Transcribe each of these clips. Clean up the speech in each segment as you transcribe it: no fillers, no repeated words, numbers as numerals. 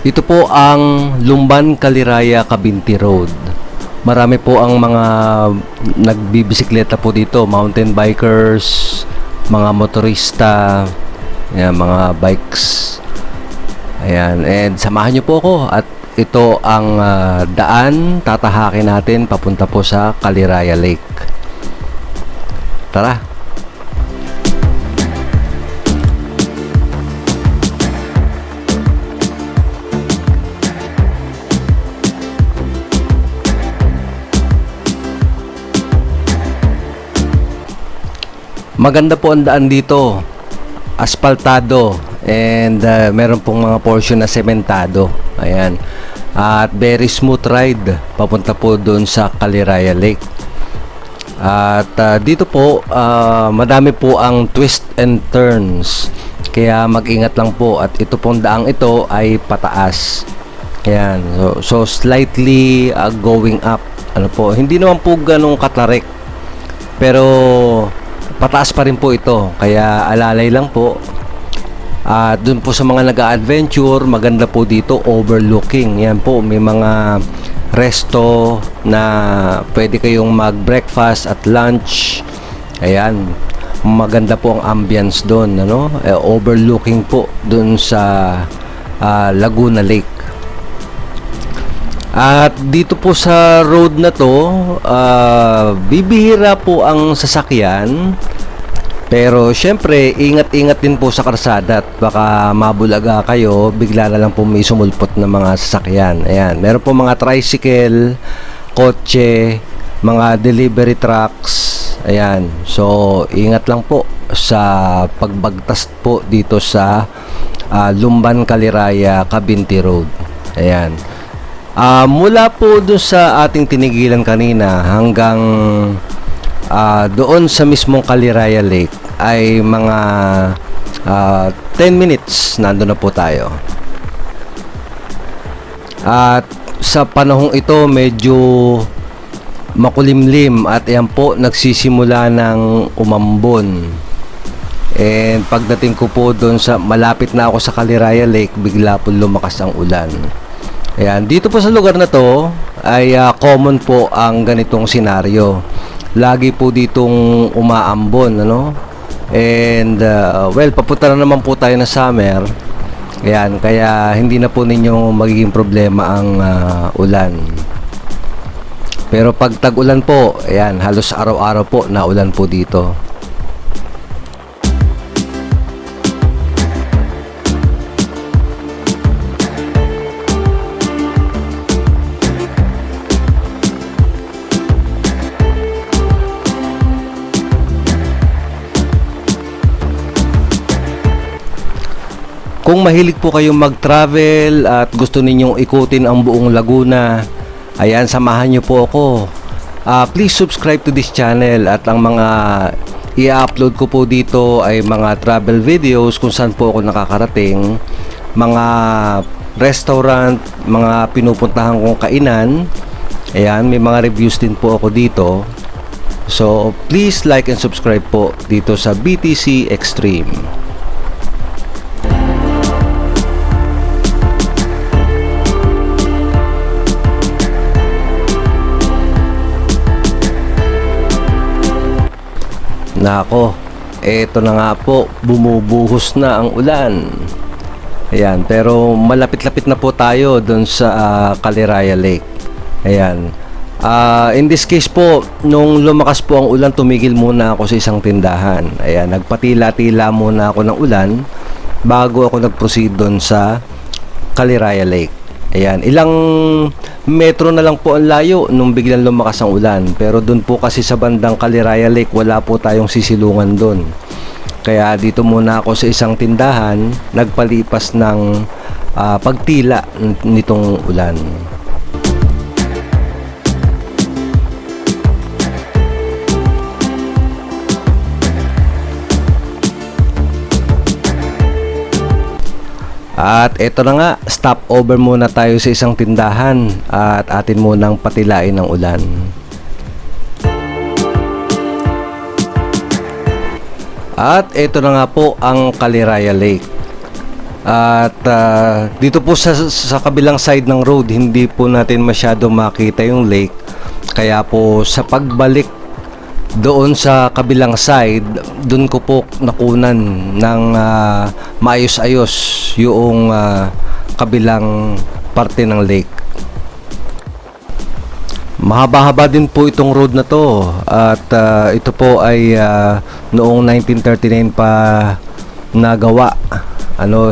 Ito po ang Lumban Caliraya Cabinti Road. Marami po ang mga nagbibisikleta po dito, mountain bikers, mga motorista, yan, mga bikes. Ayan, and samahan niyo po ako at ito ang daan tatahakin natin papunta po sa Caliraya Lake. Tara! Maganda po ang daan dito, aspaltado, and meron pong mga portion na sementado. Ayan, at very smooth ride papunta po doon sa Caliraya Lake. At dito po madami po ang twist and turns, kaya mag-ingat lang po. At ito pong daang ito ay pataas. Ayan, so slightly going up. Ano po, hindi naman po ganong katarik, pero pataas pa rin po ito, kaya alalay lang po. At dun po sa mga nag-a-adventure, maganda po dito, overlooking. Yan po, may mga resto na pwede kayong mag-breakfast at lunch. Ayan, maganda po ang ambience doon, ano? Overlooking po dun sa Laguna Lake. At dito po sa road na to, bibihira po ang sasakyan. Pero syempre, ingat-ingat din po sa karsada at baka mabulaga kayo, bigla na lang po may sumulpot na mga sasakyan. Ayan, meron po mga tricycle, kotse, mga delivery trucks. Ayan, so ingat lang po sa pagbagtas po dito sa Lumban Caliraya Cabinti Road. Ayan. Mula po doon sa ating tinigilan kanina hanggang doon sa mismong Caliraya Lake ay mga 10 minutes nandun na po tayo. At sa panahong ito medyo makulimlim at yan po nagsisimula ng umambon. And pagdating ko po doon sa malapit na ako sa Caliraya Lake, bigla po lumakas ang ulan. Ayan, dito po sa lugar na to ay common po ang ganitong senaryo. Lagi po ditong umaambon, ano? And well, papunta na naman po tayo na summer. Ayan, kaya hindi na po ninyo magiging problema ang ulan. Pero pag tag-ulan po, ayan, halos araw-araw po na ulan po dito. Kung mahilig po kayong mag-travel at gusto ninyong ikutin ang buong Laguna, ayan, samahan nyo po ako. Please subscribe to this channel at ang mga i-upload ko po dito ay mga travel videos kung saan po ako nakakarating, mga restaurant, mga pinupuntahan kong kainan. Ayan, may mga reviews din po ako dito. So, please like and subscribe po dito sa BTC Extreme. Nako, eto na nga po, bumubuhos na ang ulan. Ayan, pero malapit-lapit na po tayo doon sa Caliraya Lake. Ayan. In this case po, nung lumakas po ang ulan, tumigil muna ako sa isang tindahan. Ayan, nagpatila-tila muna ako ng ulan bago ako nag-proceed doon sa Caliraya Lake. Ayan, ilang metro na lang po ang layo nung biglang lumakas ang ulan. Pero doon po kasi sa bandang Caliraya Lake, wala po tayong sisilungan doon. Kaya dito muna ako sa isang tindahan, nagpalipas ng pagtila nitong ulan. At eto na nga, stop over muna tayo sa isang tindahan at atin munang patilain ng ulan. At eto na nga po ang Caliraya Lake. At dito po sa kabilang side ng road, hindi po natin masyado makita yung lake. Kaya po sa pagbalik doon sa kabilang side, doon ko po nakunan ng maayos-ayos yung kabilang parte ng lake. Mahaba-haba din po itong road na to, at ito po ay noong 1939 pa nagawa.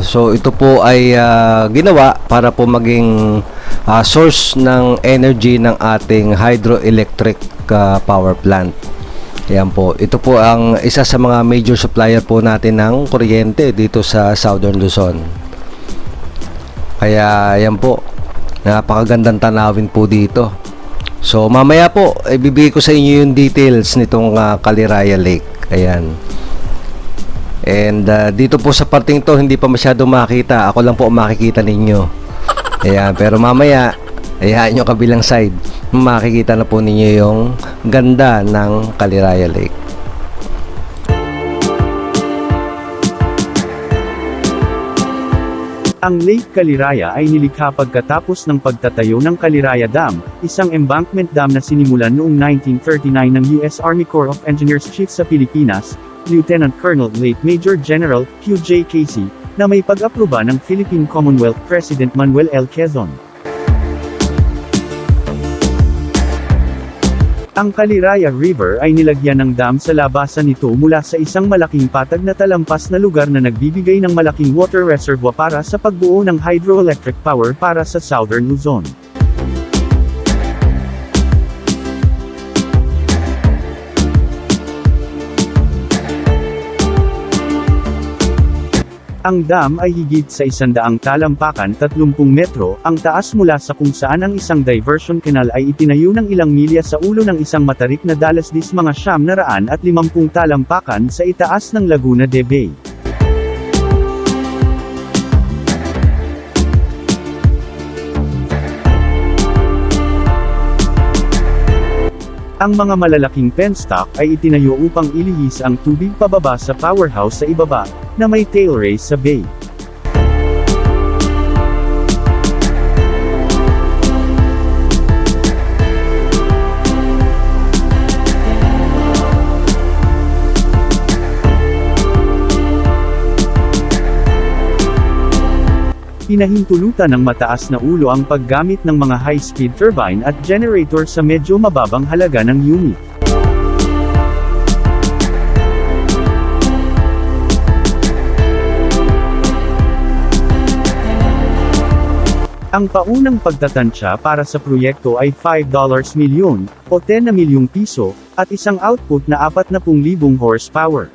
So ito po ay ginawa para po maging source ng energy ng ating hydroelectric power plant. Yan po. Ito po ang isa sa mga major supplier po natin ng kuryente dito sa Southern Luzon. Kaya yan po. Napakagandang tanawin po dito. So mamaya po ibibigay ko sa inyo yung details nitong Caliraya Lake. Ayan. And dito po sa parting to hindi pa masyado makita. Ako lang po makikita ninyo. Ayan, pero mamaya ayan yung kabilang side, makikita na po ninyo yung ganda ng Caliraya Lake. Ang Lake Caliraya ay nilikha pagkatapos ng pagtatayo ng Caliraya Dam, isang embankment dam na sinimulan noong 1939 ng U.S. Army Corps of Engineers Chief sa Pilipinas, Lieutenant Colonel late Major General Q.J. Casey, na may pag-aproba ng Philippine Commonwealth President Manuel L. Quezon. Ang Caliraya River ay nilagyan ng dam sa labasan nito mula sa isang malaking patag na talampas na lugar na nagbibigay ng malaking water reservoir para sa pagbuo ng hydroelectric power para sa Southern Luzon. Ang dam ay higit sa 100 talampakan 30 metro, ang taas mula sa kung saan ang isang diversion canal ay itinayo ng ilang milya sa ulo ng isang matarik na dalasdis mga 950 talampakan sa itaas ng Laguna de Bay. Ang mga malalaking penstock ay itinayo upang ilihis ang tubig pababa sa powerhouse sa ibaba, na may tail race sa bay. Pinahintulutan ng mataas na ulo ang paggamit ng mga high-speed turbine at generator sa medyo mababang halaga ng unit. Ang paunang pagtatansya para sa proyekto ay $5 milyon, o 10 na milyong piso, at isang output na 40,000 horsepower.